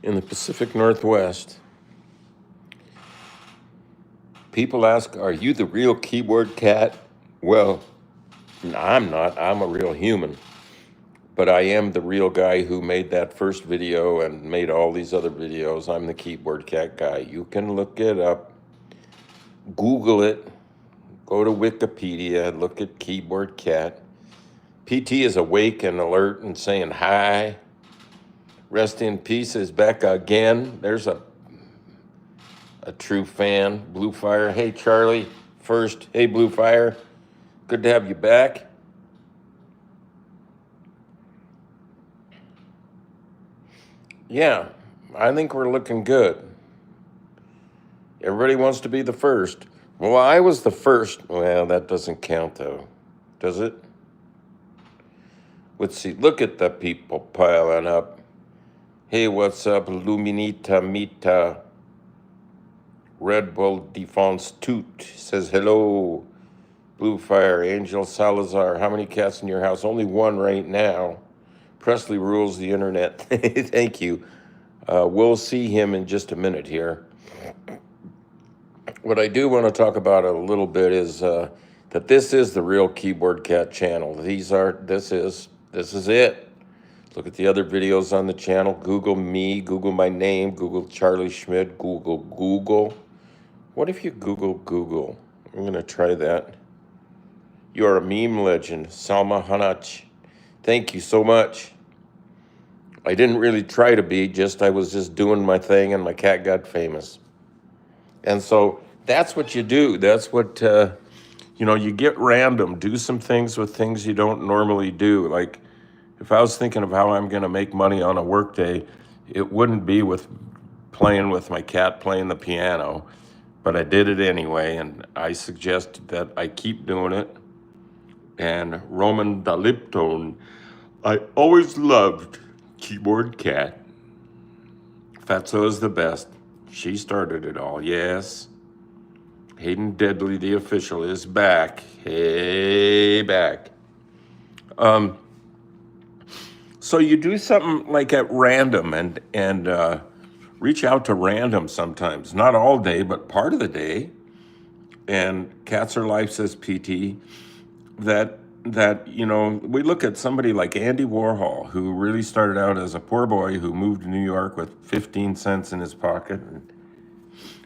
in the Pacific Northwest. People ask, are you the real keyboard cat? Well, I'm not. I'm a real human. But I am the real guy who made that first video and made all these other videos. I'm the keyboard cat guy. You can look it up, Google it, go to Wikipedia, look at keyboard cat. PT is awake and alert and saying hi. Rest in peace is back again. There's a true fan. Blue Fire. Hey, Charlie. First, hey, Blue Fire. Good to have you back. Yeah, I think we're looking good. Everybody wants to be the first. Well, I was the first. Well, that doesn't count, though. Does it? Let's see. Look at the people piling up. Hey, what's up, Luminita Mita? Red Bull Defense Toot says hello. Blue Fire, Angel Salazar. How many cats in your house? Only one right now. Presley rules the internet. Thank you. We'll see him in just a minute here. What I do want to talk about a little bit is that this is the real Keyboard Cat channel. This is it. Look at the other videos on the channel. Google me, Google my name, Google Charlie Schmidt, Google. What if you Google? I'm going to try that. You are a meme legend, Salma Hanach. Thank you so much. I didn't really try to be, I was just doing my thing and my cat got famous. And so that's what you do. That's what, you get random. Do some things with things you don't normally do. Like if I was thinking of how I'm going to make money on a work day, it wouldn't be with playing with my cat playing the piano. But I did it anyway, and I suggest that I keep doing it. And Roman Dalipton, I always loved Keyboard Cat. Fatso is the best. She started it all, yes. Hayden Deadly, the official, is back. Hey, back. So you do something like at random and reach out to random sometimes. Not all day, but part of the day. And Cats Are Life says PT that we look at somebody like Andy Warhol, who really started out as a poor boy who moved to New York with 15 cents in his pocket and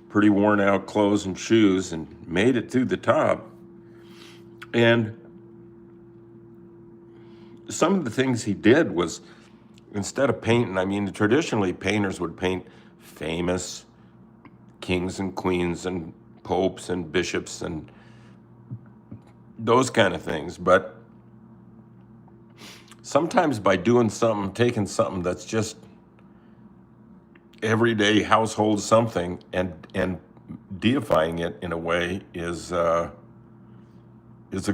pretty worn out clothes and shoes and made it to the top. And some of the things he did was, instead of painting, traditionally painters would paint famous kings and queens and popes and bishops and those kind of things. But sometimes by doing something, taking something that's just everyday household something and deifying it in a way is a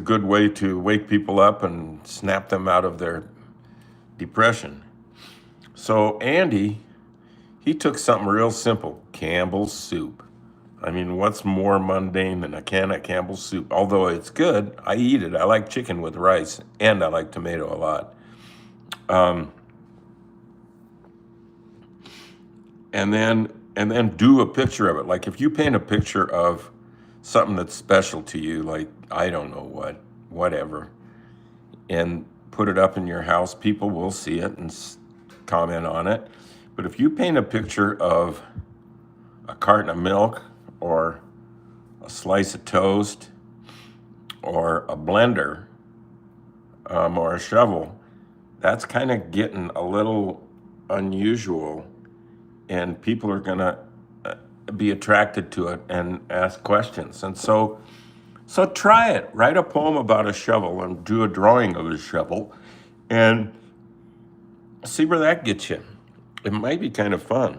good way to wake people up and snap them out of their depression. So Andy, he took something real simple, Campbell's soup. What's more mundane than a can of Campbell's soup? Although it's good, I eat it. I like chicken with rice, and I like tomato a lot. And then do a picture of it. Like if you paint a picture of something that's special to you, like I don't know whatever, and put it up in your house, people will see it and comment on it. But if you paint a picture of a carton of milk or a slice of toast or a blender or a shovel, that's kind of getting a little unusual, and people are going to be attracted to it and ask questions. And so try it. Write a poem about a shovel and do a drawing of a shovel and see where that gets you. It might be kind of fun.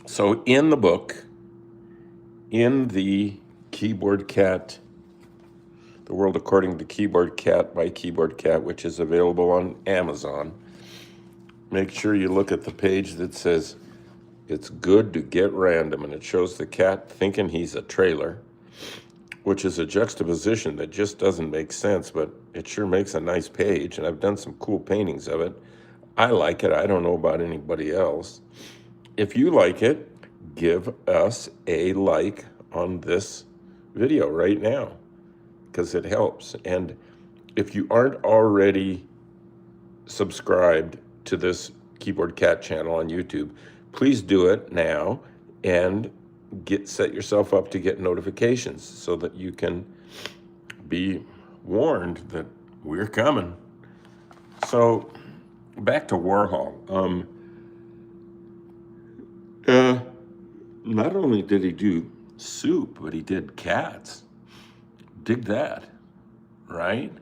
So in the book, in the Keyboard Cat, The World According to Keyboard Cat by Keyboard Cat, which is available on Amazon, make sure you look at the page that says, it's good to get random, and it shows the cat thinking he's a trailer, which is a juxtaposition that just doesn't make sense, but it sure makes a nice page, and I've done some cool paintings of it. I like it. I don't know about anybody else. If you like it, give us a like on this video right now because it helps. And if you aren't already subscribed to this Keyboard Cat channel on YouTube, please do it now and set yourself up to get notifications so that you can be warned that we're coming. So back to Warhol. Not only did he do soup, but he did cats. Dig that, right?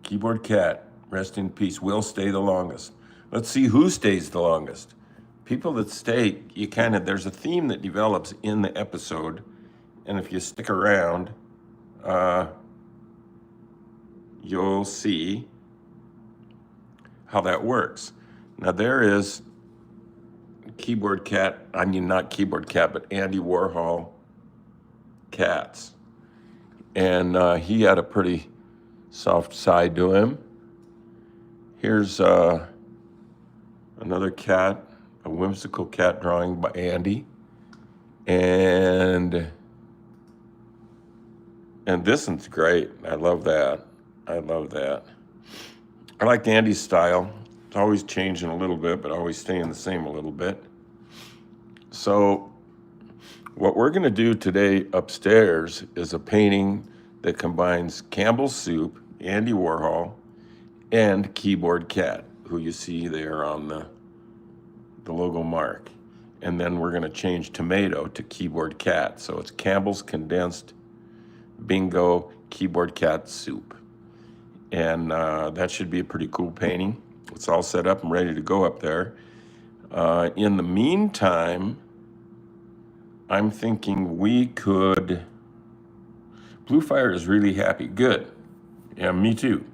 Keyboard Cat, rest in peace, will stay the longest. Let's see who stays the longest. People that stay, there's a theme that develops in the episode, and if you stick around, you'll see how that works. Now there is Keyboard Cat, not Keyboard Cat, but Andy Warhol cats. And he had a pretty soft side to him. Here's another cat, a whimsical cat drawing by Andy. And this one's great. I love that. I like Andy's style. It's always changing a little bit, but always staying the same a little bit. So what we're going to do today upstairs is a painting that combines Campbell's Soup, Andy Warhol, and Keyboard Cat, who you see there on the logo mark. And then we're going to change tomato to Keyboard Cat. So it's Campbell's Condensed Bingo Keyboard Cat Soup. And that should be a pretty cool painting. It's all set up and ready to go up there. In the meantime, I'm thinking we could... Blue Fire is really happy. Good. Yeah, me too.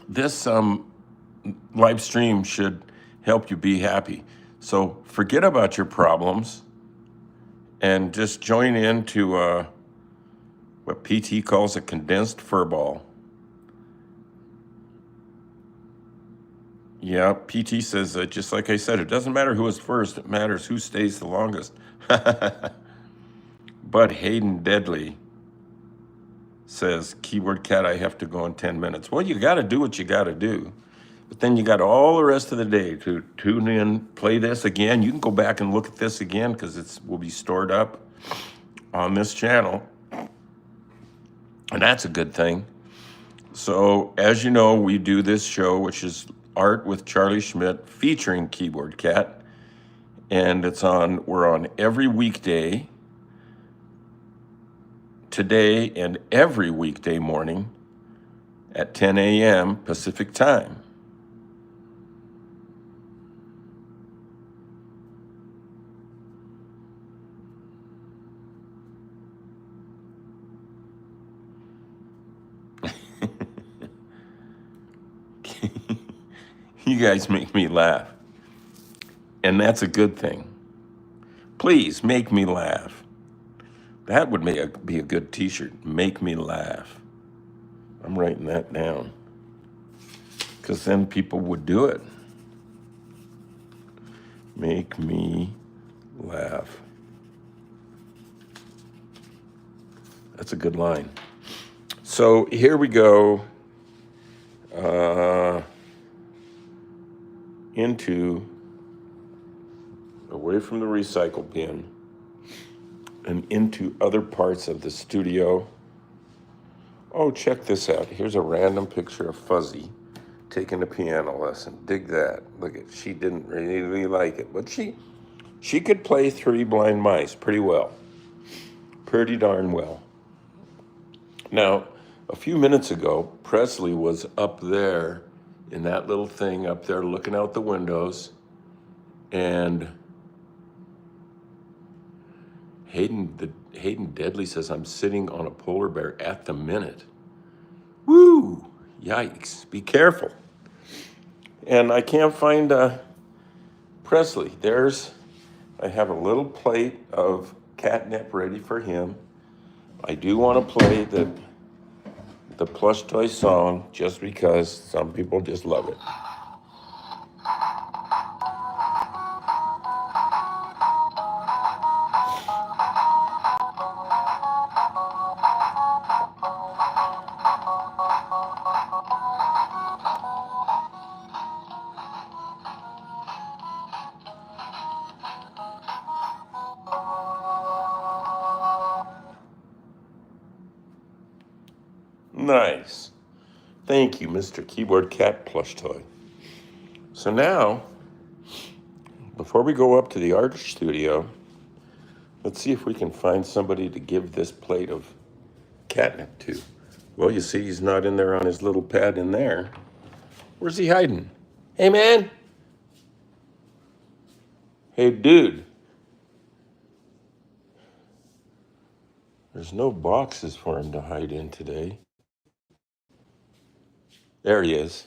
This live stream should help you be happy. So forget about your problems and just join into what PT calls a condensed furball. Yeah, PT says that, just like I said, it doesn't matter who is first, it matters who stays the longest. But Hayden Deadly says, Keyboard Cat, I have to go in 10 minutes. Well, you got to do what you got to do. But then you got all the rest of the day to tune in, play this again. You can go back and look at this again because it will be stored up on this channel. And that's a good thing. So as you know, we do this show, which is Art with Charlie Schmidt, featuring Keyboard Cat. And we're on every weekday, today and every weekday morning at 10 a.m. Pacific time. You guys make me laugh. And that's a good thing. Please make me laugh. That would be a good t-shirt. Make me laugh. I'm writing that down. Because then people would do it. Make me laugh. That's a good line. So here we go. Away from the recycle bin and into other parts of the studio. Oh, check this out. Here's a random picture of Fuzzy taking a piano lesson. Dig that. Look at, she didn't really like it, but she could play Three Blind Mice pretty well. Pretty darn well. Now, a few minutes ago, Presley was up there in that little thing up there looking out the windows, and Hayden Deadly says, I'm sitting on a polar bear at the minute. Woo! Yikes. Be careful. And I can't find Presley. I have a little plate of catnip ready for him. I do want to play the plush toy song just because some people just love it. Nice. Thank you, Mr. Keyboard Cat plush toy. So now, before we go up to the art studio, let's see if we can find somebody to give this plate of catnip to. Well, you see he's not in there on his little pad in there. Where's he hiding? Hey, man. Hey, dude. There's no boxes for him to hide in today. There he is.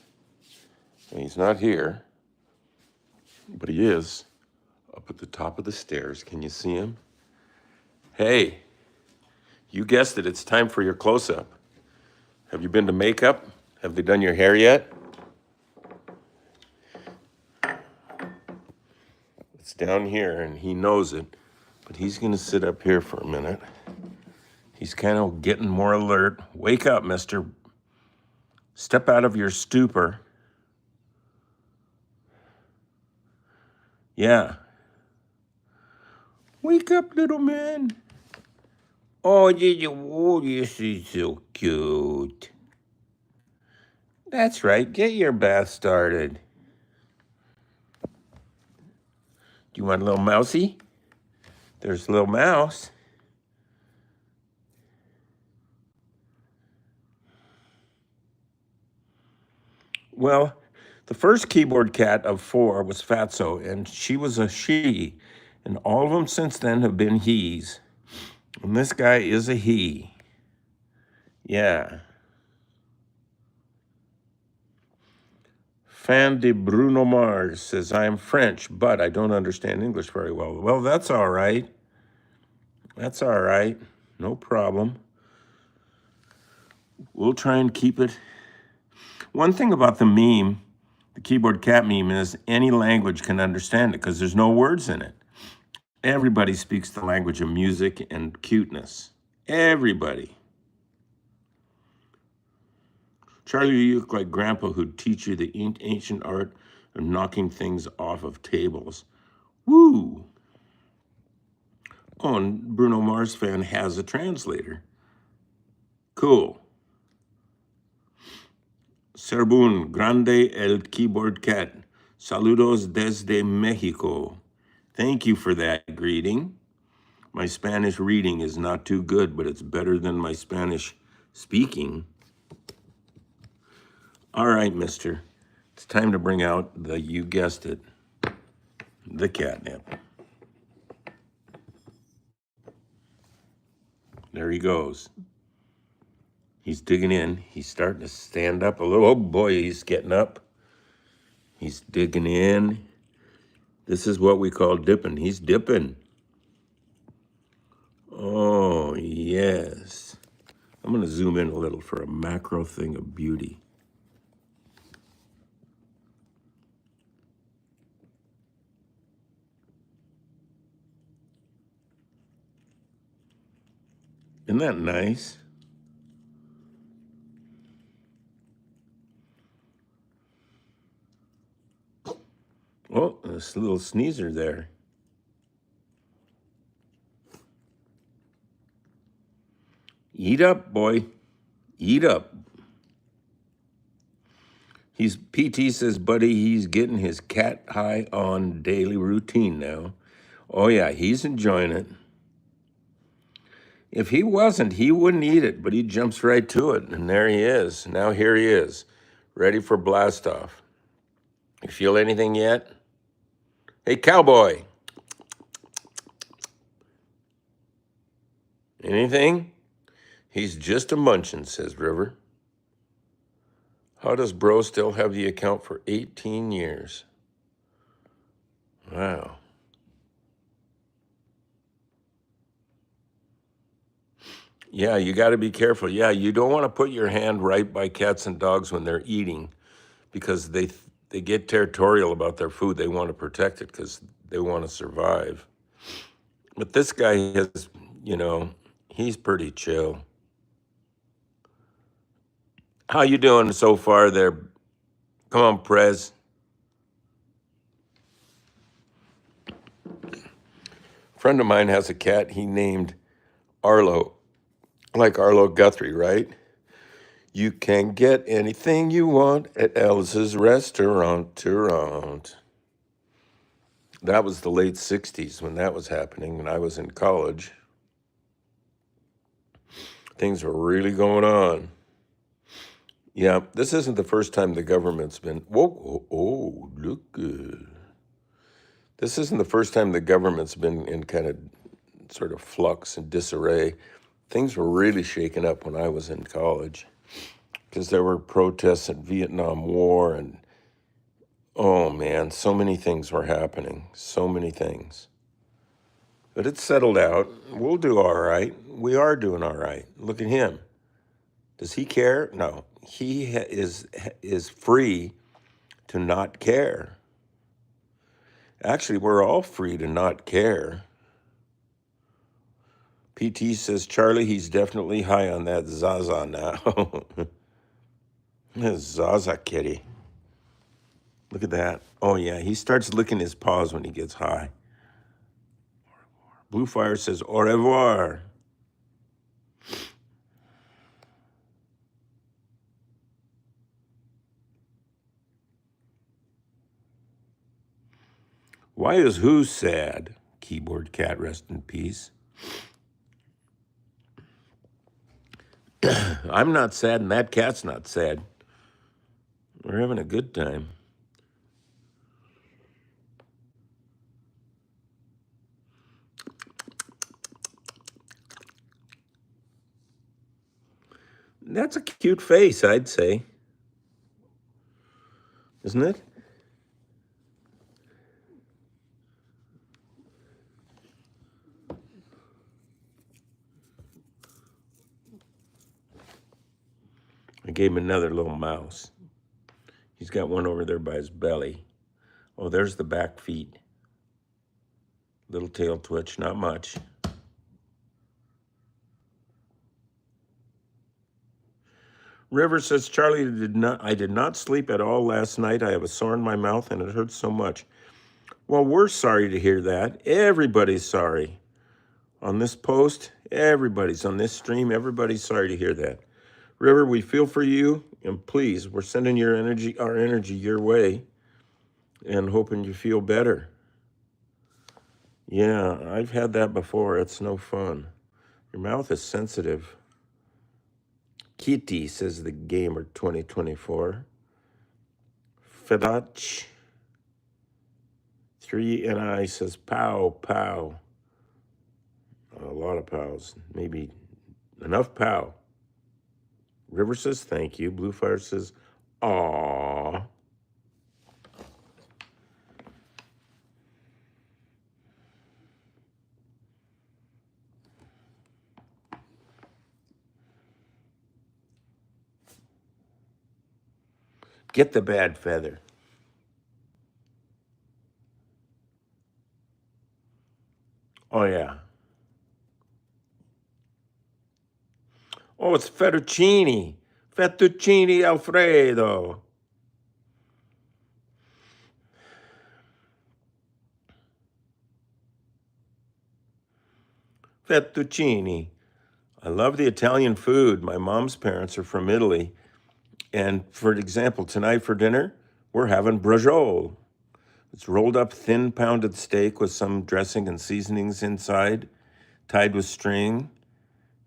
And he's not here, but he is up at the top of the stairs. Can you see him? Hey, you guessed it. It's time for your close-up. Have you been to makeup? Have they done your hair yet? It's down here, and he knows it, but he's going to sit up here for a minute. He's kind of getting more alert. Wake up, mister. Step out of your stupor. Yeah. Wake up, little man. Oh, this is so cute. That's right. Get your bath started. Do you want a little mousey? There's a little mouse. Well, the first keyboard cat of 4 was Fatso, and she was a she. And all of them since then have been he's. And this guy is a he. Yeah. Fan de Bruno Mars says, I am French, but I don't understand English very well. Well, that's all right. That's all right. No problem. We'll try and keep it. One thing about the meme, the keyboard cat meme, is any language can understand it because there's no words in it. Everybody speaks the language of music and cuteness. Everybody. Charlie, you look like Grandpa who'd teach you the ancient art of knocking things off of tables. Woo! Oh, and Bruno Mars fan has a translator. Cool. Serbun, grande el keyboard cat. Saludos desde Mexico. Thank you for that greeting. My Spanish reading is not too good, but it's better than my Spanish speaking. All right, mister. It's time to bring out you guessed it, the catnip. There he goes. He's digging in. He's starting to stand up a little. Oh boy, he's getting up. He's digging in. This is what we call dipping. He's dipping. Oh, yes. I'm going to zoom in a little for a macro thing of beauty. Isn't that nice? Oh, this little sneezer there. Eat up, boy. Eat up. PT says, buddy, he's getting his cat high on daily routine now. Oh yeah, he's enjoying it. If he wasn't, he wouldn't eat it, but he jumps right to it. And there he is. Now here he is, ready for blast off. You feel anything yet? Hey, cowboy. Anything? He's just a munchin', says River. How does bro still have the account for 18 years? Wow. Yeah, you got to be careful. Yeah, you don't want to put your hand right by cats and dogs when they're eating because they get territorial about their food. They want to protect it because they want to survive. But this guy has, you know, he's pretty chill. How you doing so far there? Come on, Prez. A friend of mine has a cat he named Arlo, like Arlo Guthrie, right? You can get anything you want at Alice's restaurant. That was the late 60s when that was happening, when I was in college. Things were really going on. Yeah, this isn't the first time the government's been. Whoa, oh, look good. This isn't the first time the government's been in kind of sort of flux and disarray. Things were really shaken up when I was in college because there were protests in Vietnam War and oh man, so many things were happening. So many things. But it's settled out. We'll do all right. We are doing all right. Look at him. Does he care? No. Is free to not care. Actually, we're all free to not care. PT says, Charlie, he's definitely high on that Zaza now. Zaza kitty. Look at that. Oh, yeah, he starts licking his paws when he gets high. Blue Fire says, au revoir. Why is who sad? Keyboard cat, rest in peace. I'm not sad, and that cat's not sad. We're having a good time. That's a cute face, I'd say. Isn't it? I gave him another little mouse. He's got one over there by his belly. Oh, there's the back feet. Little tail twitch, not much. River says, Charlie, I did not sleep at all last night. I have a sore in my mouth and it hurts so much. Well, we're sorry to hear that. Everybody's sorry. On this post, everybody's on this stream, everybody's sorry to hear that. River, we feel for you, and please, we're sending our energy your way and hoping you feel better. Yeah, I've had that before. It's no fun. Your mouth is sensitive. Kitty, says the gamer 2024. Fedach 3NI says pow, pow. A lot of pows. Maybe enough pow. River says thank you. Blue Fire says aw. Get the bad feather. Oh, yeah. Oh, it's fettuccine. Fettuccine Alfredo. Fettuccine. I love the Italian food. My mom's parents are from Italy. And for example, tonight for dinner, we're having braciole. It's rolled up thin pounded steak with some dressing and seasonings inside, tied with string,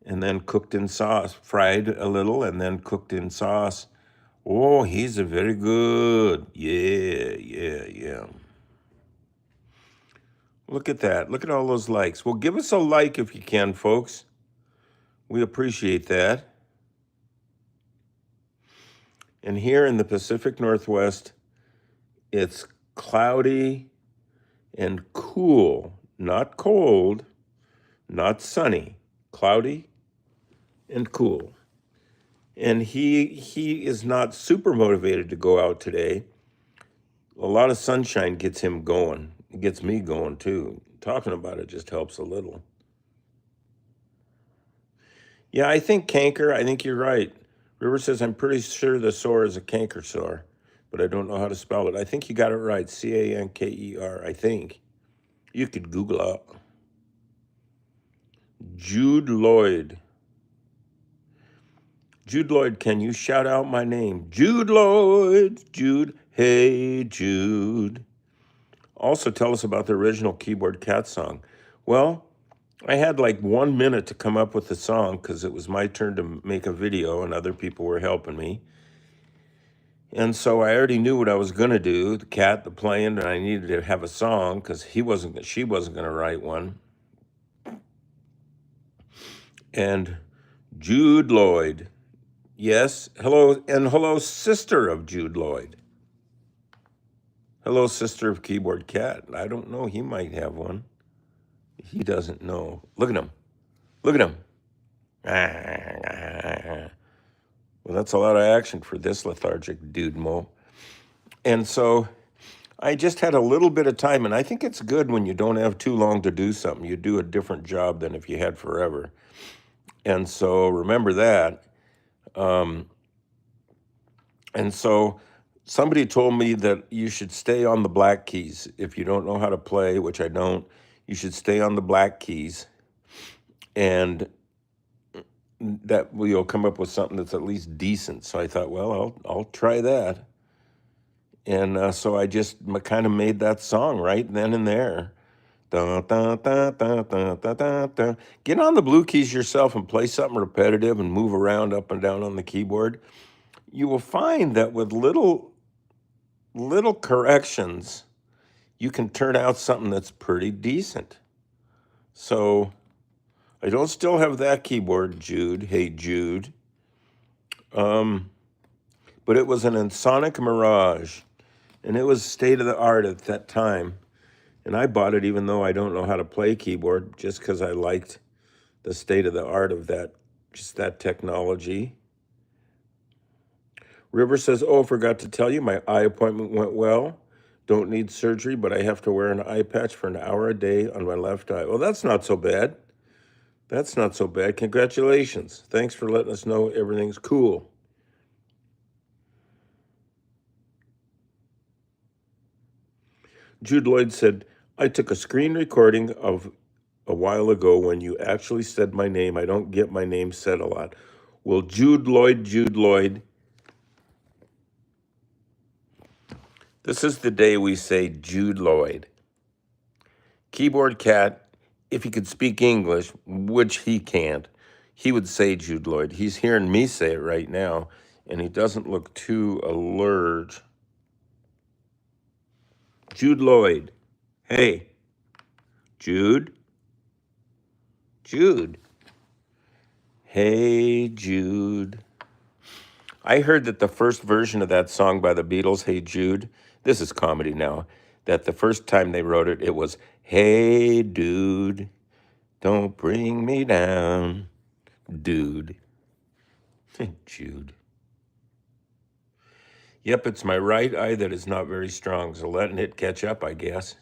and then cooked in sauce, fried a little, and then cooked in sauce. Oh, he's a very good. Yeah. Look at that. Look at all those likes. Well, give us a like if you can, folks. We appreciate that. And here in the Pacific Northwest, it's cloudy and cool, not cold, not sunny, cloudy and cool. And he is not super motivated to go out today. A lot of sunshine gets him going. It gets me going too. Talking about it just helps a little. Yeah, I think canker. I think you're right. River says, I'm pretty sure the sore is a canker sore, but I don't know how to spell it. I think you got it right. Canker, I think. You could Google up. Jude Lloyd. Jude Lloyd, can you shout out my name? Jude Lloyd. Jude. Hey, Jude. Also, tell us about the original Keyboard Cat song. Well, I had like 1 minute to come up with the song because it was my turn to make a video and other people were helping me. And so I already knew what I was going to do, the cat, the playing, and I needed to have a song because she wasn't going to write one. And Jude Lloyd. Yes, hello, and hello, sister of Jude Lloyd. Hello, sister of Keyboard Cat. I don't know, he might have one. He doesn't know. Look at him. Look at him. Well, that's a lot of action for this lethargic dude, Mo. And so I just had a little bit of time, and I think it's good when you don't have too long to do something. You do a different job than if you had forever. And so remember that. And so somebody told me that you should stay on the black keys. If you don't know how to play, which I don't, you should stay on the black keys. And that you'll come up with something that's at least decent. So I thought, well, I'll try that. And so I just kind of made that song right then and there. Dun, dun, dun, dun, dun, dun, dun, dun. Get on the blue keys yourself and play something repetitive and move around up and down on the keyboard. You will find that with little corrections, you can turn out something that's pretty decent. So I don't still have that keyboard, Jude. Hey, Jude. But it was an Ensoniq Mirage, and it was state of the art at that time. And I bought it even though I don't know how to play keyboard, just because I liked the state of the art of that, just that technology. River says, oh, forgot to tell you, my eye appointment went well. Don't need surgery, but I have to wear an eye patch for an hour a day on my left eye. Well, that's not so bad. That's not so bad. Congratulations. Thanks for letting us know everything's cool. Jude Lloyd said, I took a screen recording of a while ago when you actually said my name. I don't get my name said a lot. Well, Jude Lloyd. This is the day we say Jude Lloyd. Keyboard Cat, if he could speak English, which he can't, he would say Jude Lloyd. He's hearing me say it right now, and he doesn't look too alert. Jude Lloyd. Hey. Jude. Jude. Hey, Jude. I heard that the first version of that song by the Beatles, Hey Jude, this is comedy now, that the first time they wrote it, it was, hey, dude, don't bring me down, dude. Jude. Yep, it's my right eye that is not very strong, so letting it catch up, I guess.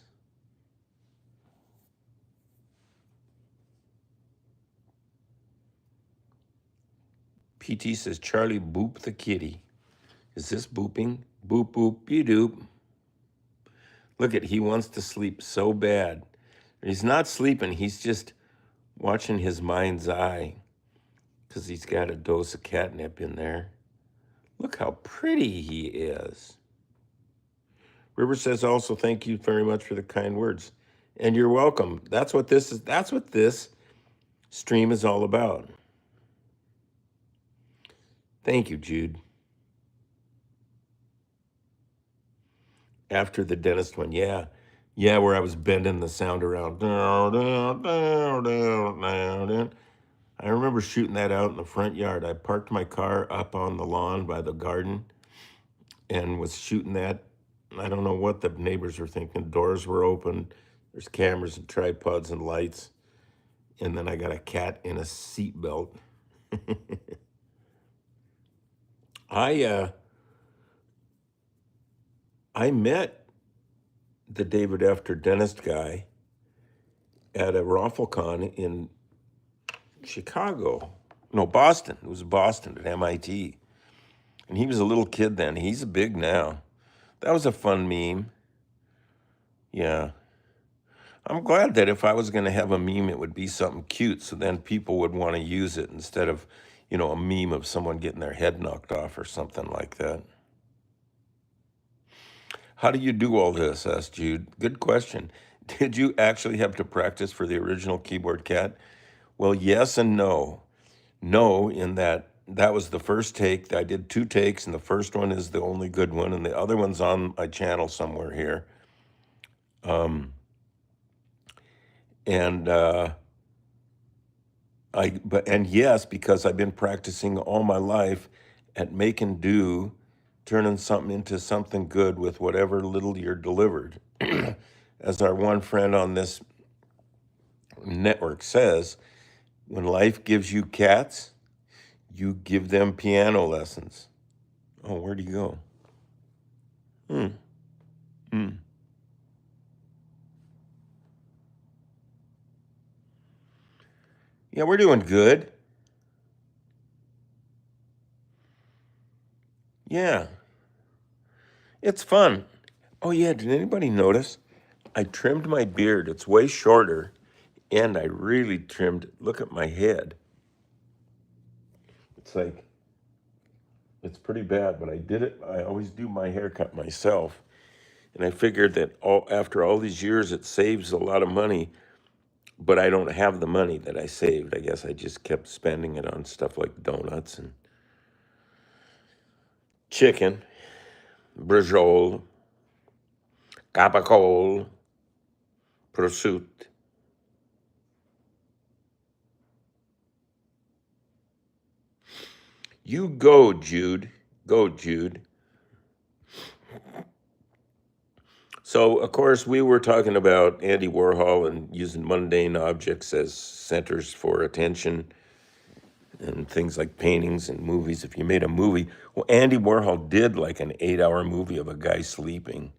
PT says, Charlie, boop the kitty. Is this booping? Boop, boop, be-doop. Look at, he wants to sleep so bad. He's not sleeping, he's just watching his mind's eye because he's got a dose of catnip in there. Look how pretty he is. River says also, thank you very much for the kind words. And you're welcome. That's what this is. That's what this stream is all about. Thank you, Jude. After the dentist one, yeah, where I was bending the sound around. I remember shooting that out in the front yard. I parked my car up on the lawn by the garden and was shooting that. I don't know what the neighbors were thinking. Doors were open. There's cameras and tripods and lights. And then I got a cat in a seatbelt. I I met the David After Dentist guy at a RaffleCon in Chicago. No, Boston. It was Boston at MIT. And he was a little kid then. He's big now. That was a fun meme. Yeah. I'm glad that if I was going to have a meme, it would be something cute. So then people would want to use it instead of, a meme of someone getting their head knocked off or something like that. How do you do all this? Asked Jude. Good question. Did you actually have to practice for the original Keyboard Cat? Well, yes and no. No, in that was the first take. I did 2 takes, and the first one is the only good one, and the other one's on my channel somewhere here. And and yes, because I've been practicing all my life at making do, turning something into something good with whatever little you're delivered. As our one friend on this network says, when life gives you cats, you give them piano lessons. Oh, where'd he go? Yeah, we're doing good. Yeah, it's fun. Oh, yeah, did anybody notice? I trimmed my beard. It's way shorter, and I really trimmed. Look at my head. It's like, it's pretty bad, but I did it. I always do my haircut myself. And I figured that after all these years, it saves a lot of money, but I don't have the money that I saved. I guess I just kept spending it on stuff like donuts and chicken, brajol, capicola, prosciutto. You go, Jude. Go, Jude. So, of course, we were talking about Andy Warhol and using mundane objects as centers for attention and things like paintings and movies. If you made a movie, well, Andy Warhol did like an 8-hour movie of a guy sleeping.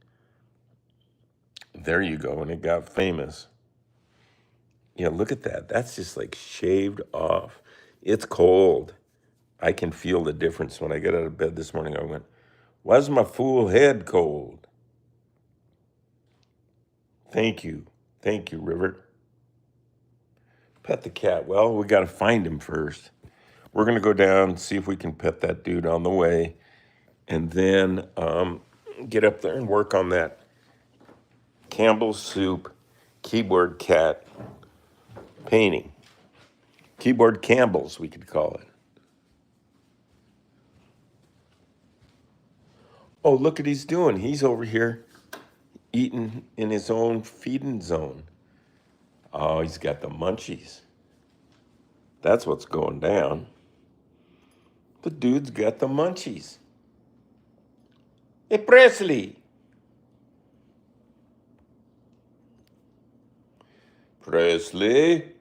There you go, and it got famous. Yeah, look at that. That's just like shaved off. It's cold. I can feel the difference. When I got out of bed this morning, I went, why's my fool head cold? Thank you. Thank you, River. Pet the cat. Well, we got to find him first. We're going to go down and see if we can pet that dude on the way, and then get up there and work on that Campbell's Soup keyboard cat painting. Keyboard Campbell's, we could call it. Oh, look what he's doing. He's over here eating in his own feeding zone. Oh, he's got the munchies. That's what's going down. The dude's got the munchies. Hey, Presley. Presley.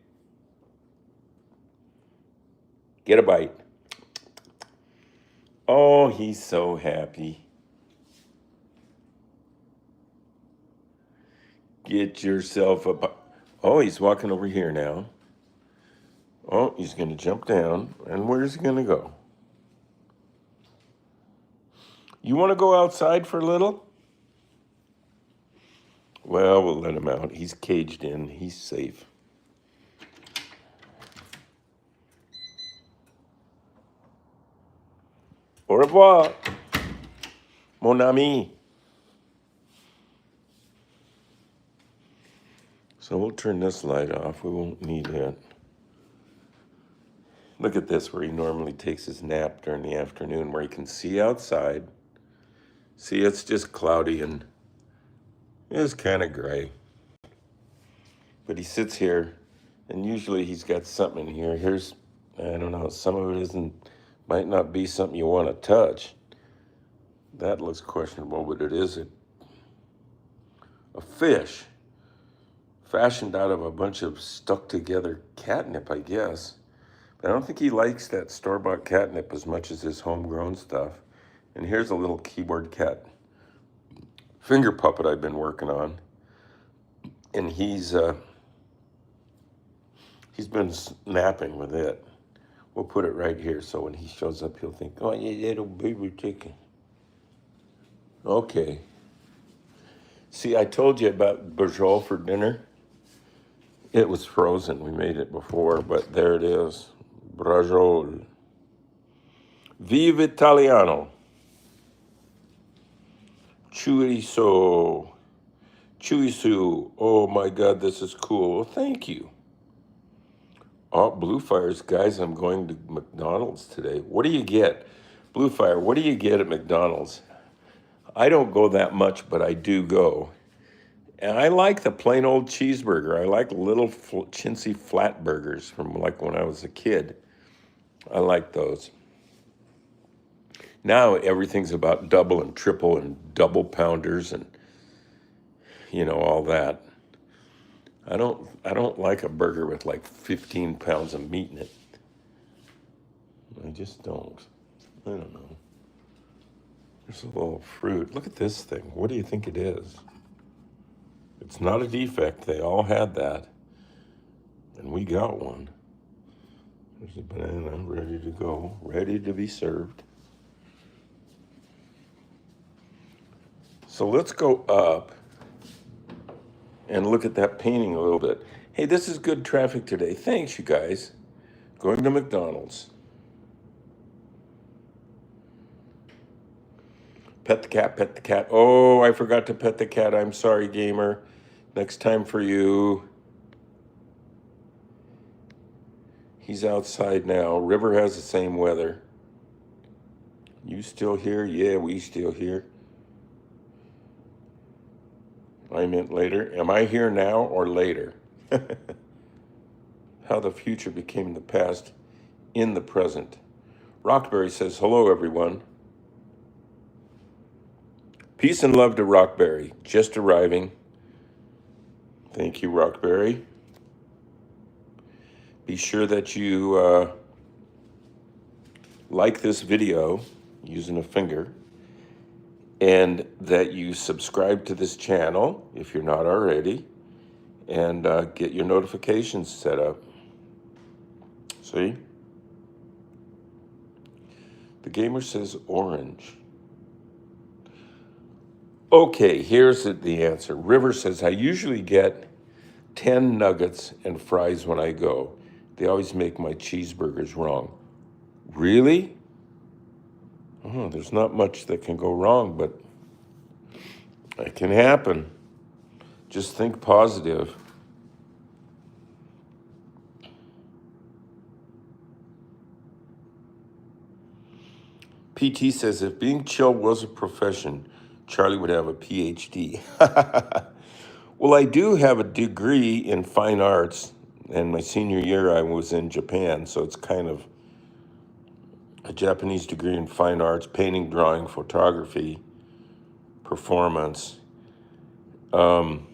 Get a bite. Oh, he's so happy. Get yourself a... Oh, he's walking over here now. Oh, he's going to jump down. And where's he going to go? You want to go outside for a little? Well, we'll let him out. He's caged in. He's safe. Au revoir, mon ami. So we'll turn this light off. We won't need that. Look at this, where he normally takes his nap during the afternoon, where he can see outside. See, it's just cloudy and it's kind of gray. But he sits here, and usually he's got something in here. Here's, I don't know, some of it might not be something you want to touch. That looks questionable, but it is a fish fashioned out of a bunch of stuck together catnip, I guess. But I don't think he likes that store-bought catnip as much as his homegrown stuff. And here's a little keyboard cat finger puppet I've been working on. And he's been napping with it. We'll put it right here so when he shows up, he'll think, oh, yeah, little baby chicken. Okay. See, I told you about Warhol for dinner. It was frozen. We made it before, but there it is. Warhol. Vive Italiano. Chorizo. Chorizo. Oh my God, this is cool. Well, thank you. Oh, Blue Fire's, guys, I'm going to McDonald's today. What do you get? Blue Fire, what do you get at McDonald's? I don't go that much, but I do go. And I like the plain old cheeseburger. I like little chintzy flat burgers from like when I was a kid. I like those. Now everything's about double and triple and double pounders and, all that. I don't like a burger with like 15 pounds of meat in it. I just don't. I don't know. There's a little fruit. Look at this thing. What do you think it is? It's not a defect. They all had that. And we got one. There's a banana ready to go, ready to be served. So let's go up and look at that painting a little bit. Hey, this is good traffic today. Thanks, you guys. Going to McDonald's. Pet the cat, pet the cat. Oh, I forgot to pet the cat. I'm sorry, gamer. Next time for you. He's outside now. River has the same weather. You still here? Yeah, we still here. I meant later. Am I here now or later? How the future became the past in the present. Rockberry says, hello, everyone. Peace and love to Rockberry. Just arriving. Thank you, Rockberry. Be sure that you like this video using a finger, and that you subscribe to this channel if you're not already, and get your notifications set up. See? The gamer says orange. Okay, here's the answer. River says, I usually get 10 nuggets and fries when I go. They always make my cheeseburgers wrong. Really? Oh, there's not much that can go wrong, but it can happen. Just think positive. PT says, if being chill was a profession, Charlie would have a PhD. Well, I do have a degree in fine arts, and my senior year I was in Japan, so it's kind of a Japanese degree in fine arts, painting, drawing, photography, performance. And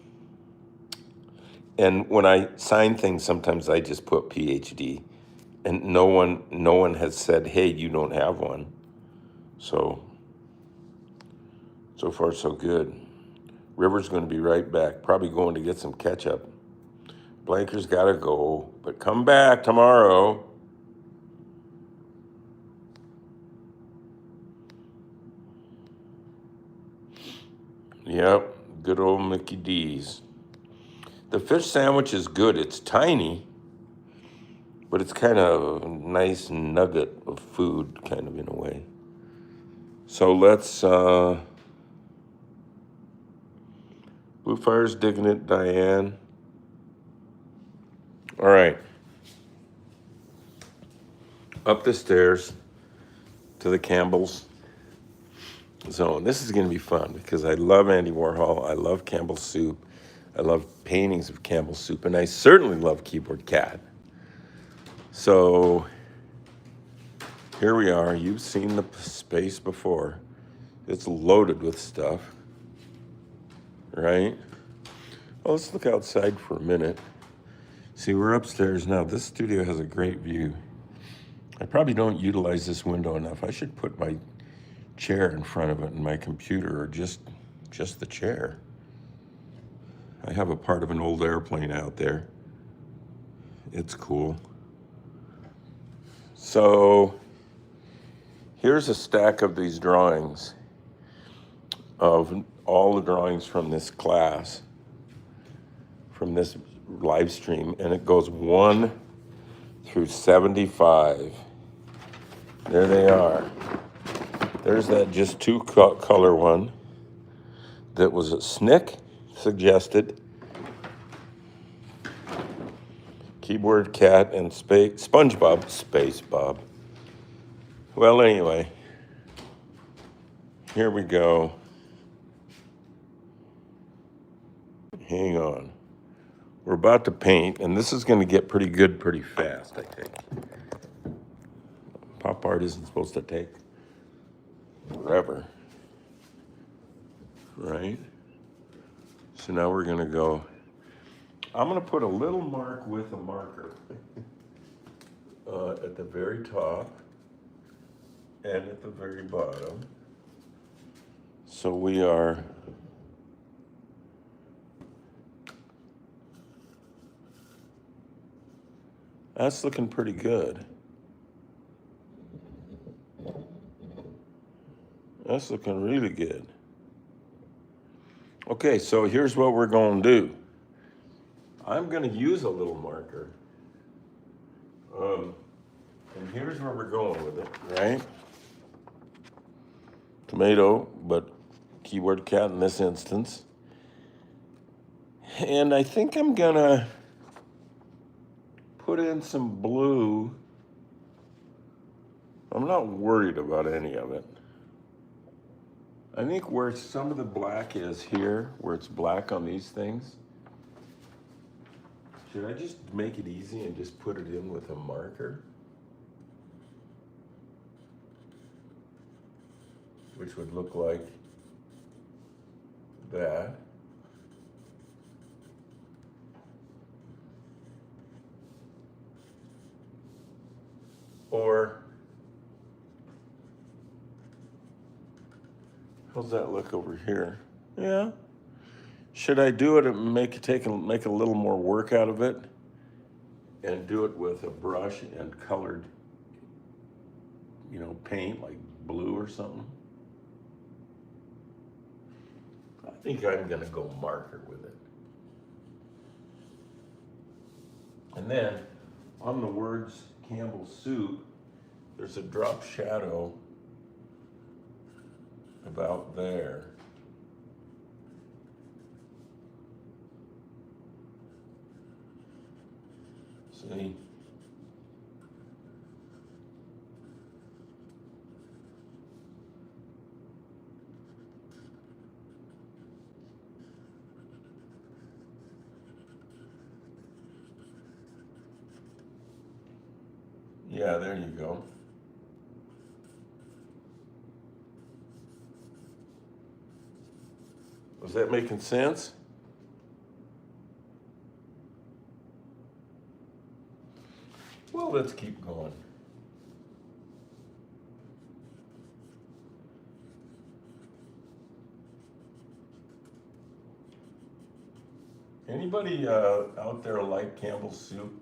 when I sign things, sometimes I just put PhD, and no one has said, hey, you don't have one. So far so good. River's going to be right back, probably going to get some ketchup. Blanker's got to go, but come back tomorrow. Yep, good old Mickey D's. The fish sandwich is good. It's tiny, but it's kind of a nice nugget of food, kind of in a way. So let's, Blue Fire's digging it, Diane. All right. Up the stairs to the Campbell's zone. This is going to be fun because I love Andy Warhol. I love Campbell's soup. I love paintings of Campbell's soup. And I certainly love Keyboard Cat. So here we are. You've seen the space before. It's loaded with stuff. Right? Well, let's look outside for a minute. See, we're upstairs now. This studio has a great view. I probably don't utilize this window enough. I should put my chair in front of it and my computer, or just the chair. I have a part of an old airplane out there. It's cool. So here's a stack of these drawings, of all the drawings from this class, from this live stream, and it goes 1 through 75. There they are. There's that just two color one that was a Snick suggested. Keyboard cat and SpongeBob, Space Bob. Well, anyway, here we go. Hang on. We're about to paint, and this is going to get pretty good pretty fast, I think. Pop art isn't supposed to take forever, right? So now we're going to go. I'm going to put a little mark with a marker at the very top and at the very bottom. So we are that's looking pretty good. That's looking really good. Okay, so here's what we're going to do. I'm going to use a little marker. And here's where we're going with it, right? Tomato, but keyboard cat in this instance. And I think I'm going to put in some blue. I'm not worried about any of it. I think where some of the black is here, where it's black on these things, should I just make it easy and just put it in with a marker? Which would look like that. Or how's that look over here? Yeah. Should I do it and make a little more work out of it and do it with a brush and colored, paint like blue or something? I think I'm gonna go marker with it. And then on the words Campbell's soup, there's a drop shadow about there. See? Yeah, there you go. Was that making sense? Well, let's keep going. Anybody out there like Campbell's soup?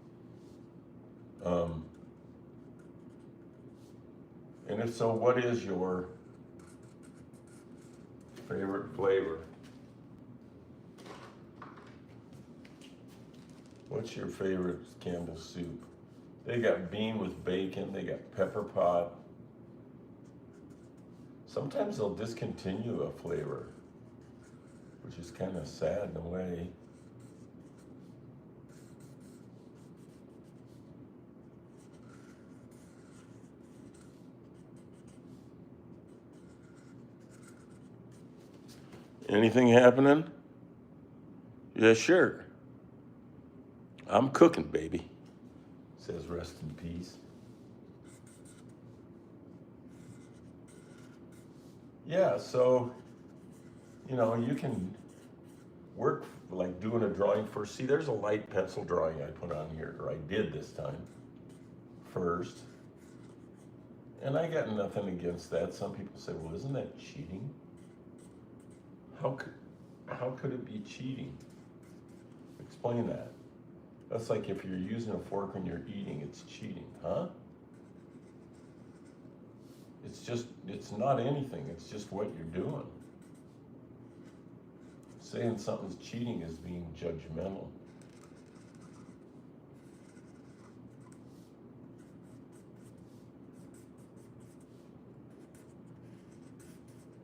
And if so, what is your favorite flavor? What's your favorite Campbell's soup? They got bean with bacon, they got pepper pot. Sometimes they'll discontinue a flavor, which is kind of sad in a way. Anything happening? Yeah, sure. I'm cooking, baby. Says rest in peace. Yeah, so, you can work like doing a drawing first. See, there's a light pencil drawing I put on here, or I did this time, first. And I got nothing against that. Some people say, well, isn't that cheating? How could it be cheating? Explain that. That's like if you're using a fork when you're eating, it's cheating, huh? It's not anything. It's just what you're doing. Saying something's cheating is being judgmental.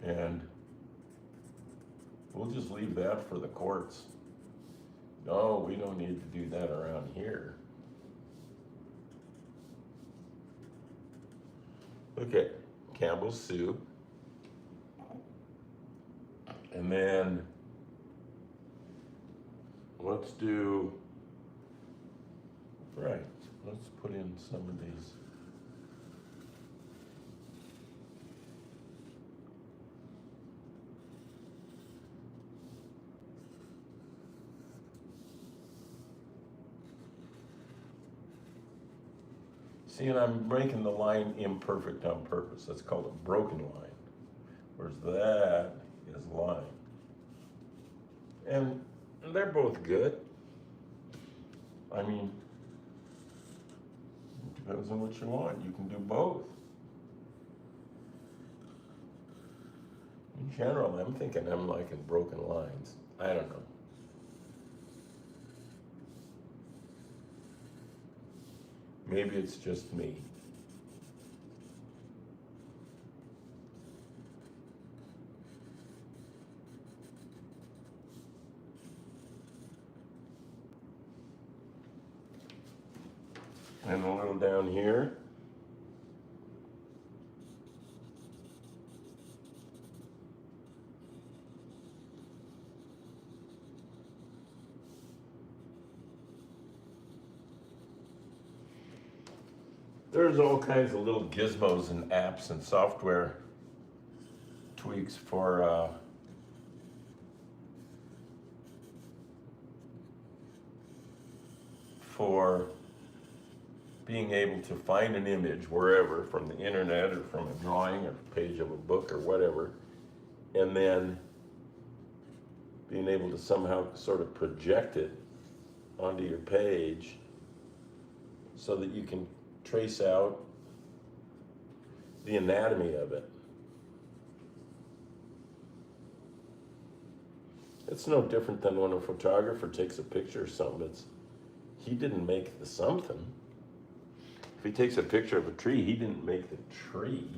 And we'll just leave that for the courts. No, we don't need to do that around here. Okay, Campbell's soup. And then let's do, right, let's put in some of these. See, and I'm making the line imperfect on purpose. That's called a broken line, whereas that is line. And they're both good. I mean, it depends on what you want. You can do both. In general, I'm thinking I'm liking broken lines. I don't know. Maybe it's just me. And a little down here. There's all kinds of little gizmos and apps and software tweaks for being able to find an image wherever, from the internet or from a drawing or page of a book or whatever, and then being able to somehow sort of project it onto your page so that you can trace out the anatomy of it. It's no different than when a photographer takes a picture of something. He didn't make the something. If he takes a picture of a tree, he didn't make the tree.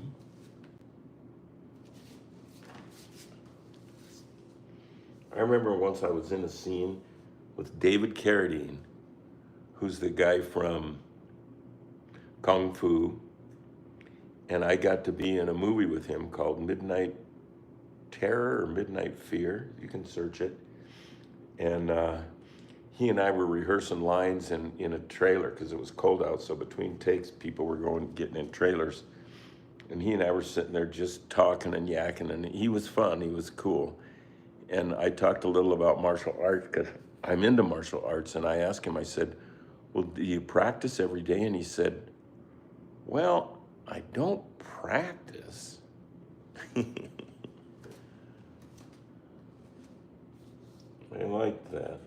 I remember once I was in a scene with David Carradine, who's the guy from Kung Fu, and I got to be in a movie with him called Midnight Terror or Midnight Fear. You can search it. And he and I were rehearsing lines in a trailer because it was cold out, so between takes people were getting in trailers. And he and I were sitting there just talking and yakking, and he was fun, he was cool. And I talked a little about martial arts because I'm into martial arts, and I asked him, I said, well, do you practice every day? And he said, well, I don't practice. I like that.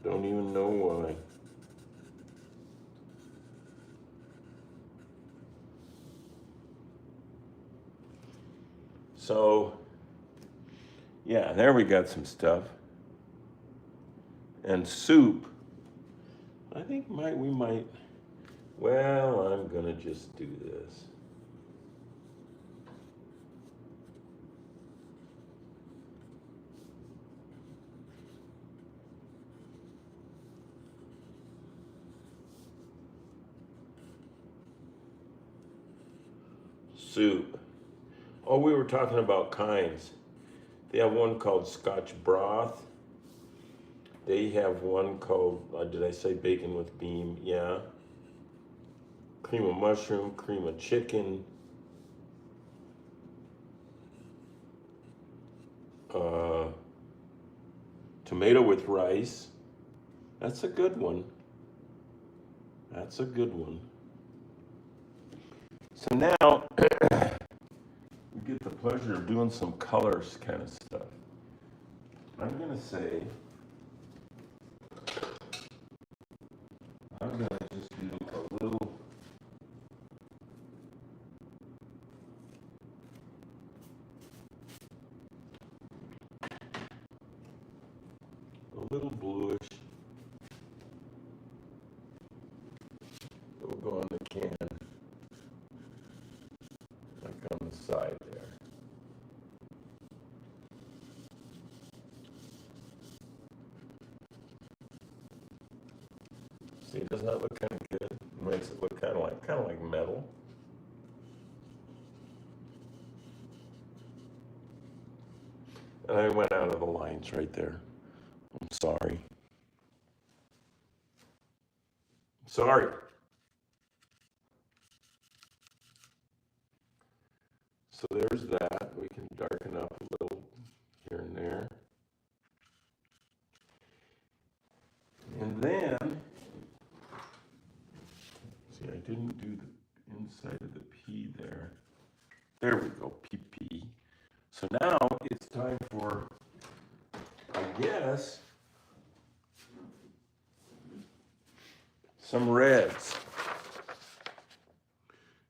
Don't even know why. So, yeah, there we got some stuff. And soup, I think we might, well, I'm gonna just do this. Soup. Oh, we were talking about kinds. They have one called Scotch broth. They have one called, did I say bacon with bean? Yeah. Cream of mushroom, cream of chicken. Tomato with rice. That's a good one. That's a good one. So now we get the pleasure of doing some colors kind of stuff. I'm gonna say, I'm gonna just do a little bluish. It will go on the can, like on the side there. See, doesn't that look kind of good? It makes it look kind of like metal. And I went out of the lines right there. I'm sorry. Sorry. So there's that. We can darken up a little here and there. And then, see, I didn't do the inside of the P there. There we go, PP. So now it's time for, I guess, some reds.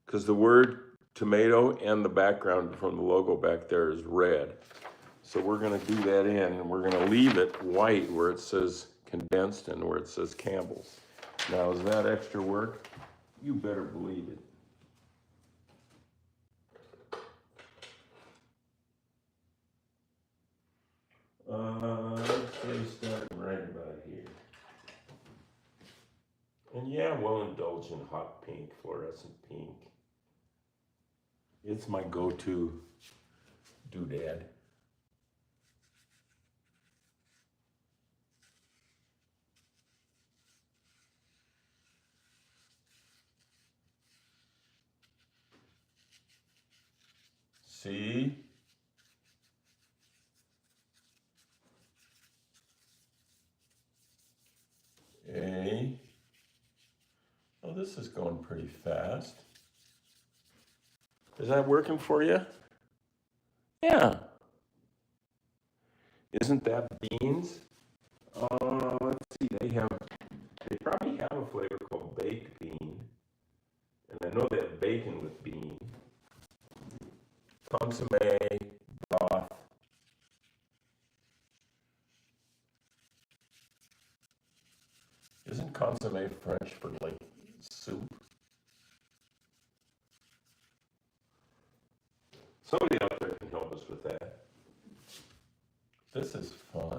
Because the word tomato and the background from the logo back there is red. So we're gonna do that in, and we're gonna leave it white where it says condensed and where it says Campbell's. Now, is that extra work? You better believe it. Let's say starting right about here. And yeah, we'll indulge in hot pink, fluorescent pink. It's my go-to doodad. See? A. Oh, this is going pretty fast. Is that working for you? Yeah. Isn't that beans? Let's see, they probably have a flavor called baked bean. And I know they have bacon with bean. Consomme, broth. Isn't consomme French for like soup? Somebody out there can help us with that. This is fun.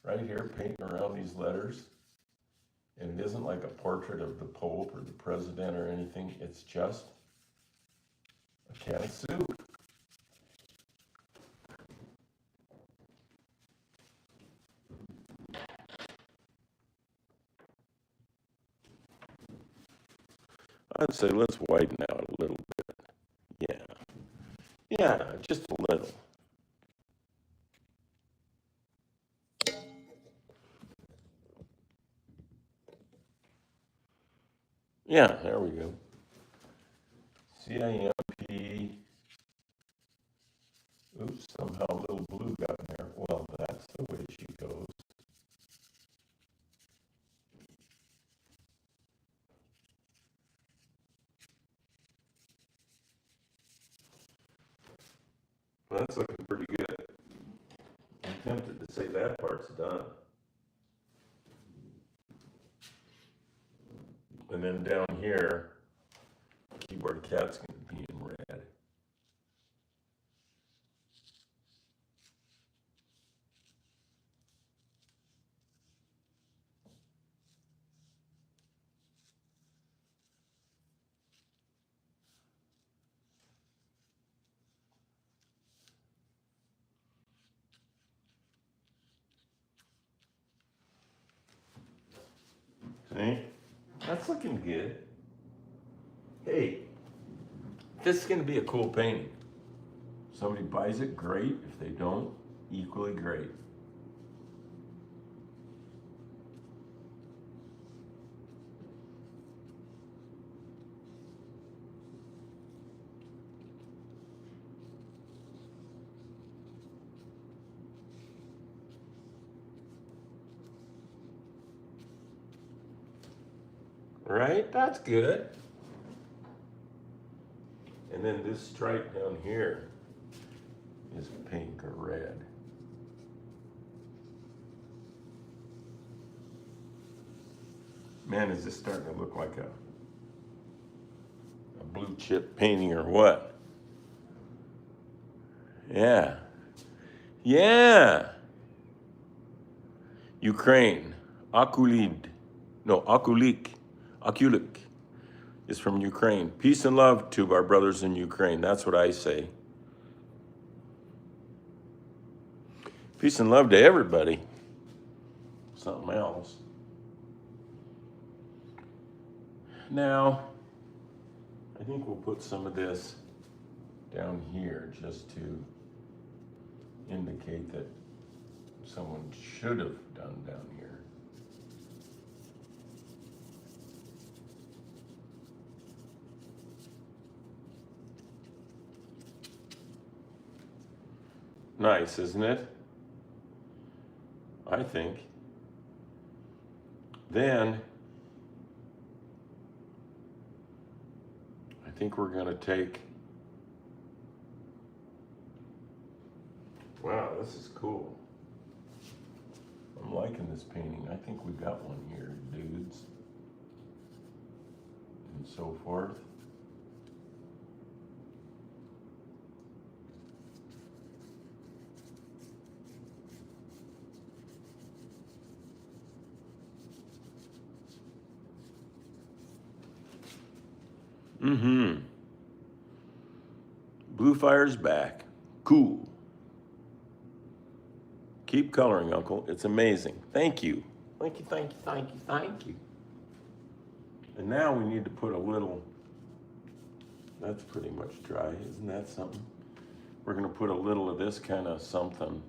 Right here, painting around these letters. And it isn't like a portrait of the Pope or the President or anything. It's just a can of soup. I'd say let's widen out a little bit. Yeah, just a little. Yeah, there we go. CIMP. Oops, somehow a little blue got in there. Well, that's the way she goes. Well, that's looking pretty good. I'm tempted to say that part's done. And then down here, keyboard cat's going to be in red. See? That's looking good. Hey, this is going to be a cool painting. If somebody buys it, great. If they don't, equally great. Right? That's good. And then this stripe down here is pink or red. Man, is this starting to look like a blue chip painting or what? Yeah. Yeah. Ukraine. Akulik is from Ukraine. Peace and love to our brothers in Ukraine. That's what I say. Peace and love to everybody. Something else. Now, I think we'll put some of this down here just to indicate that someone should have done down here. Nice, isn't it? I think. Then, I think we're going to take, wow, this is cool. I'm liking this painting. I think we got one here, dudes. And so forth. Blue fire's back. Cool. Keep coloring, Uncle. It's amazing. Thank you. Thank you, thank you, thank you, thank you. And now we need to put a little, that's pretty much dry. Isn't that something? We're going to put a little of this kind of something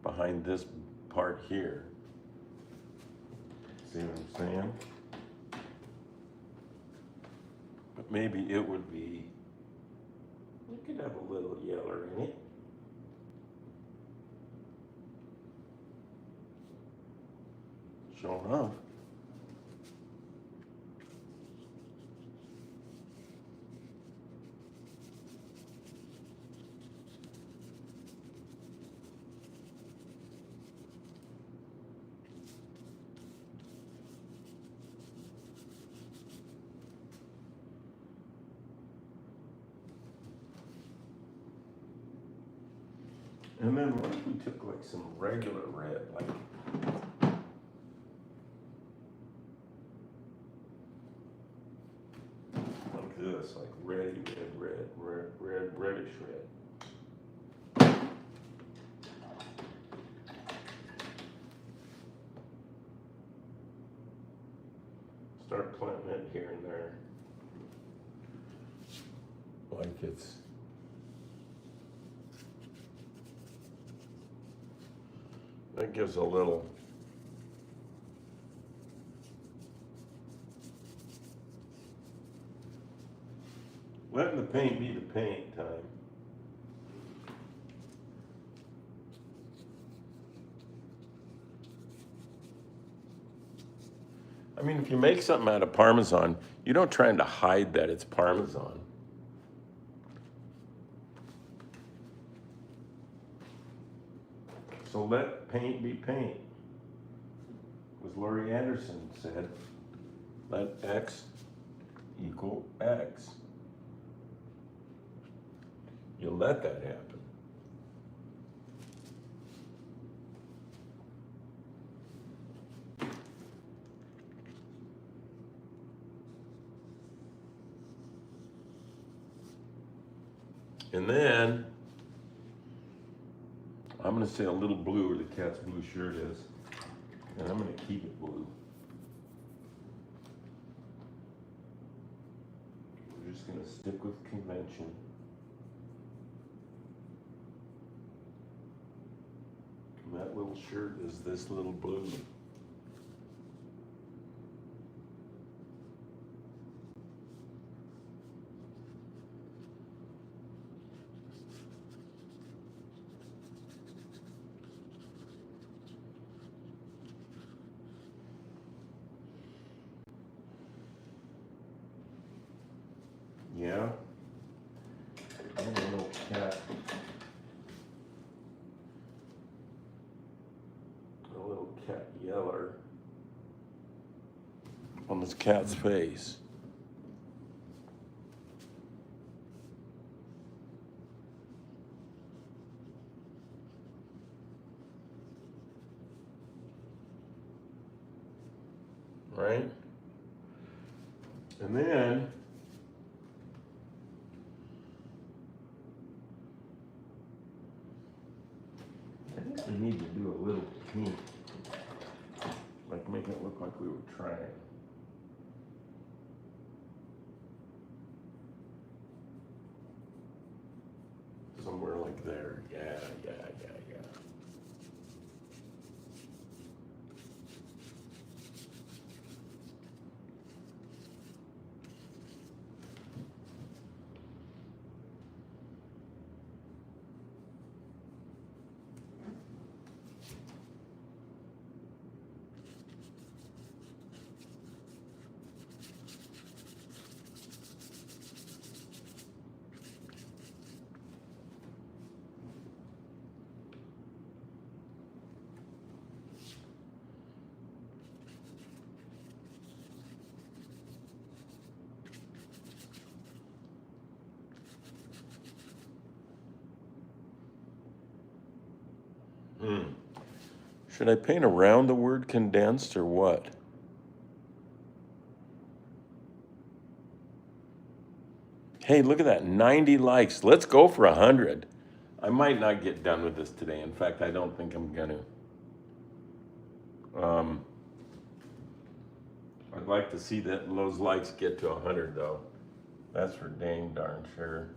behind this part here. See what I'm saying? But maybe it would be, we could have a little yellow in it. Sure enough. And then what if we took like some regular red, like this, like reddish red. Start planting it here and there. Like it's, that gives a little, letting the paint be the paint time. I mean, if you make something out of Parmesan, you don't try to hide that it's Parmesan. So let paint be paint. As Laurie Anderson said, let X equal X. You let that happen. And then, I'm going to say a little blue where the cat's blue shirt is. And I'm going to keep it blue. We're just going to stick with convention. And that little shirt is this little blue. Yeah. And a little cat. A little cat yeller on this cat's face. Right? And then I think we need to do a little paint. Like make it look like we were trying. Somewhere like there. Yeah. Should I paint around the word condensed or what? Hey, look at that, 90 likes. Let's go for 100. I might not get done with this today. In fact, I don't think I'm gonna. I'd like to see those likes get to 100 though. That's for dang darn sure.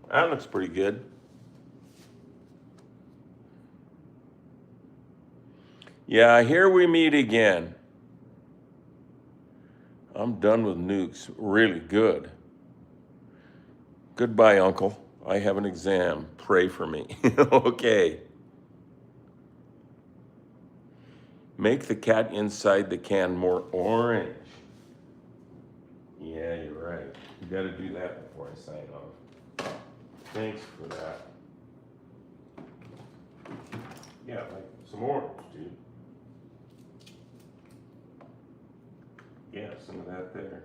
That looks pretty good. Yeah, here we meet again. I'm done with nukes. Really good. Goodbye, Uncle. I have an exam. Pray for me. Okay. Make the cat inside the can more orange. Yeah, you're right. You got to do that before I sign off. Thanks for that. Yeah, like some orange, dude. Yeah, some of that there.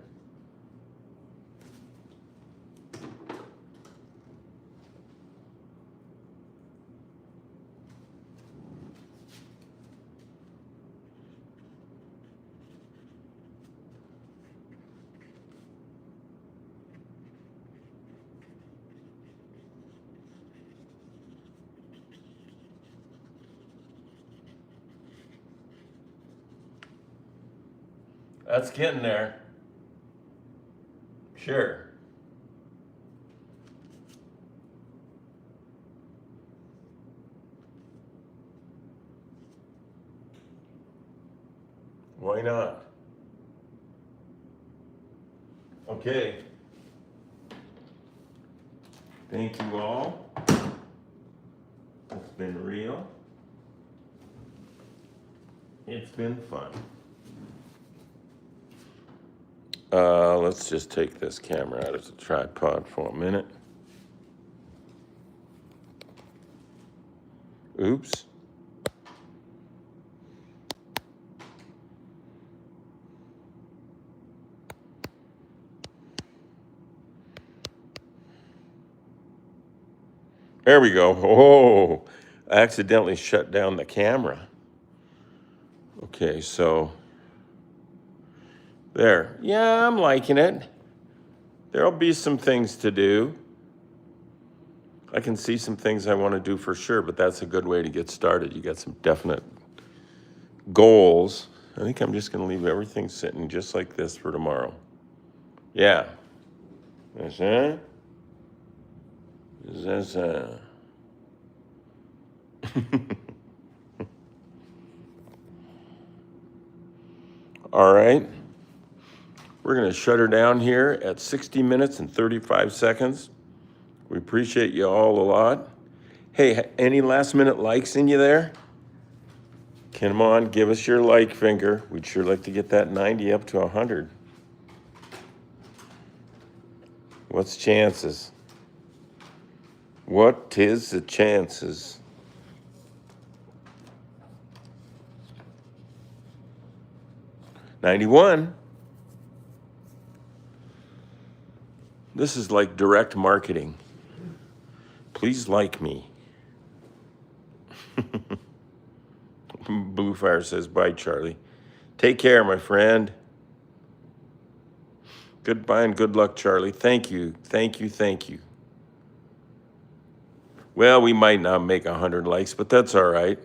That's getting there. Sure. Why not? Okay. Thank you all. It's been real. It's been fun. Let's just take this camera out of the tripod for a minute. Oops. There we go. Oh, I accidentally shut down the camera. Okay, so there. Yeah, I'm liking it. There'll be some things to do. I can see some things I want to do for sure, but that's a good way to get started. You got some definite goals. I think I'm just going to leave everything sitting just like this for tomorrow. Yeah. That's it. That's All right. We're going to shut her down here at 60 minutes and 35 seconds. We appreciate you all a lot. Hey, any last minute likes in you there? Come on, give us your like finger. We'd sure like to get that 90 up to 100. What's chances? What is the chances? $91. This is like direct marketing. Please like me. Bluefire says, bye, Charlie. Take care, my friend. Goodbye and good luck, Charlie. Thank you, thank you, thank you. Well, we might not make 100 likes, but that's all right.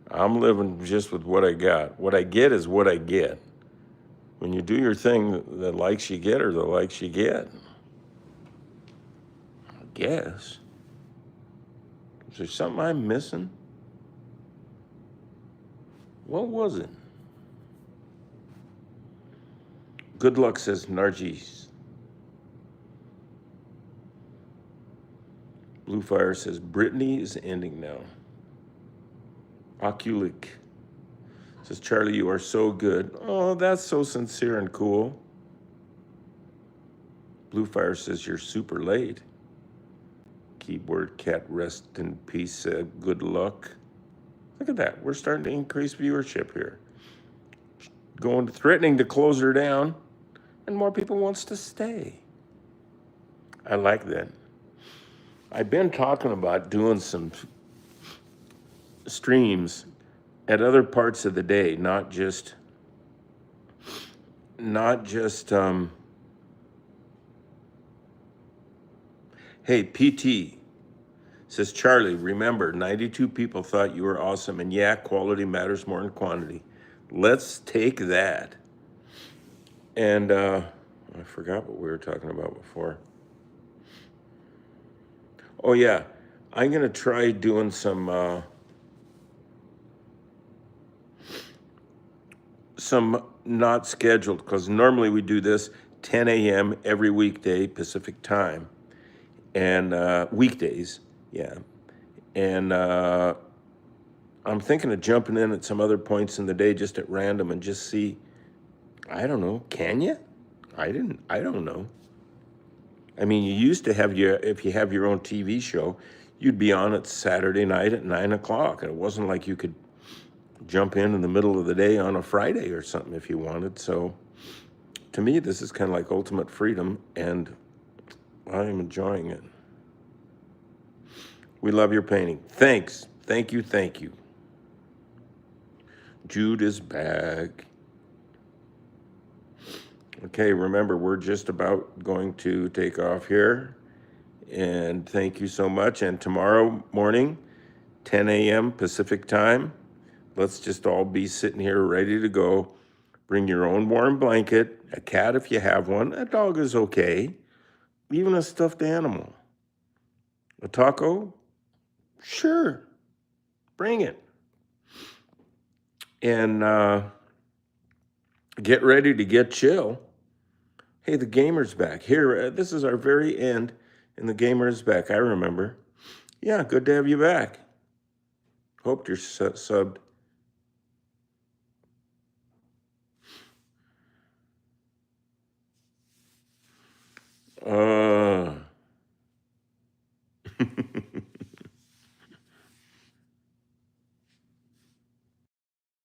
I'm living just with what I got. What I get is what I get. When you do your thing, the likes you get are the likes you get. I guess. Is there something I'm missing? What was it? Good luck, says Nargis. Bluefire says, Brittany is ending now. Oculic says, Charlie, you are so good. Oh, that's so sincere and cool. Bluefire says, you're super late. Keyboard cat, rest in peace, good luck. Look at that. We're starting to increase viewership here. Threatening to close her down, and more people wants to stay. I like that. I've been talking about doing some streams at other parts of the day, not just hey, PT says, Charlie, remember, 92 people thought you were awesome, and yeah, quality matters more than quantity. Let's take that. And I forgot what we were talking about before. Oh yeah, I'm gonna try doing some not scheduled, because normally we do this 10 a.m. every weekday Pacific time, and weekdays, yeah. And I'm thinking of jumping in at some other points in the day just at random and just see. I don't know. Can you? I don't know. I mean, you used to have if you have your own TV show, you'd be on it Saturday night at 9 o'clock. And it wasn't like you could jump in the middle of the day on a Friday or something if you wanted. So to me, this is kind of like ultimate freedom, and I'm enjoying it. We love your painting. Thanks. Thank you. Thank you. Jude is back. Okay, remember, we're just about going to take off here. And thank you so much. And tomorrow morning, 10 a.m. Pacific time, let's just all be sitting here ready to go. Bring your own warm blanket, a cat if you have one, a dog is okay, even a stuffed animal. A taco? Sure, bring it. And get ready to get chill. Hey, the gamer's back. Here, this is our very end, and the gamer is back. I remember. Yeah, good to have you back. Hope you're subbed